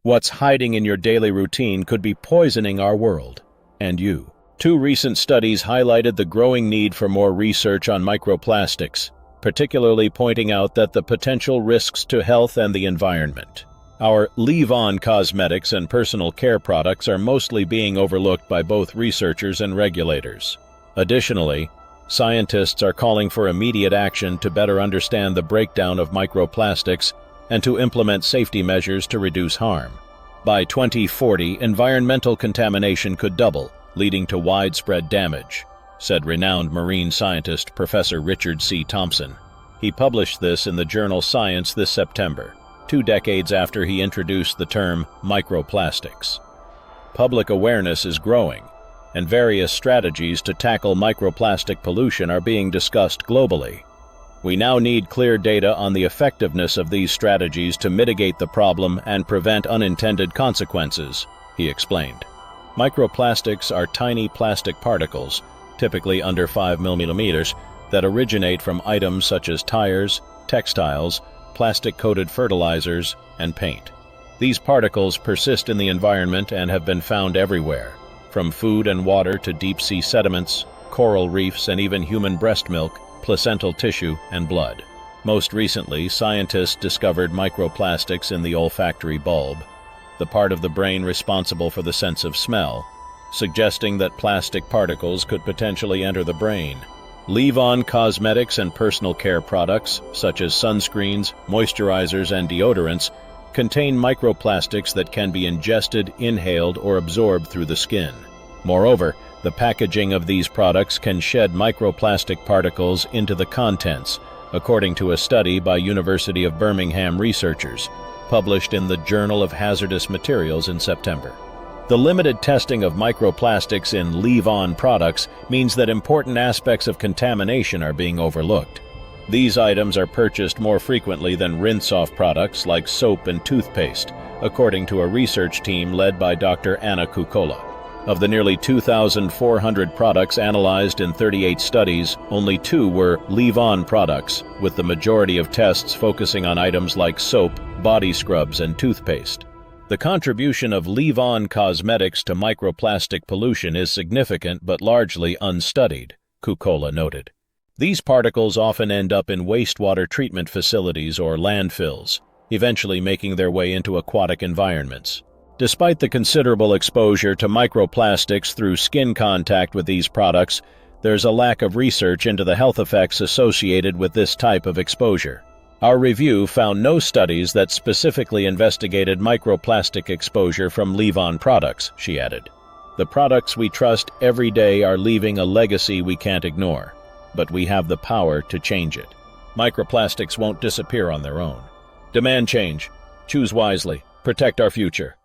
What's hiding in your daily routine could be poisoning our world, and you. Two recent studies highlighted the growing need for more research on microplastics, particularly pointing out that the potential risks to health and the environment. Our leave-on cosmetics and personal care products are mostly being overlooked by both researchers and regulators. Additionally, scientists are calling for immediate action to better understand the breakdown of microplastics and to implement safety measures to reduce harm. By 2040, environmental contamination could double, leading to widespread damage, said renowned marine scientist Professor Richard C. Thompson. He published this in the journal Science this September, 2 decades after he introduced the term microplastics. Public awareness is growing, and various strategies to tackle microplastic pollution are being discussed globally. We now need clear data on the effectiveness of these strategies to mitigate the problem and prevent unintended consequences, he explained. Microplastics are tiny plastic particles, typically under 5 millimeters, that originate from items such as tires, textiles, plastic-coated fertilizers, and paint. These particles persist in the environment and have been found everywhere, from food and water to deep-sea sediments, coral reefs, and even human breast milk, placental tissue, and blood. Most recently, scientists discovered microplastics in the olfactory bulb, the part of the brain responsible for the sense of smell, suggesting that plastic particles could potentially enter the brain. Leave-on cosmetics and personal care products, such as sunscreens, moisturizers, and deodorants, contain microplastics that can be ingested, inhaled, or absorbed through the skin. Moreover, the packaging of these products can shed microplastic particles into the contents, according to a study by University of Birmingham researchers, published in the Journal of Hazardous Materials in September. The limited testing of microplastics in leave-on products means that important aspects of contamination are being overlooked. These items are purchased more frequently than rinse-off products like soap and toothpaste, according to a research team led by Dr. Anna Kukkola. Of the nearly 2,400 products analyzed in 38 studies, only 2 were leave-on products, with the majority of tests focusing on items like soap, body scrubs, and toothpaste. The contribution of leave-on cosmetics to microplastic pollution is significant but largely unstudied, Kukkola noted. These particles often end up in wastewater treatment facilities or landfills, eventually making their way into aquatic environments. Despite the considerable exposure to microplastics through skin contact with these products, there's a lack of research into the health effects associated with this type of exposure. Our review found no studies that specifically investigated microplastic exposure from leave-on products, she added. The products we trust every day are leaving a legacy we can't ignore, but we have the power to change it. Microplastics won't disappear on their own. Demand change. Choose wisely. Protect our future.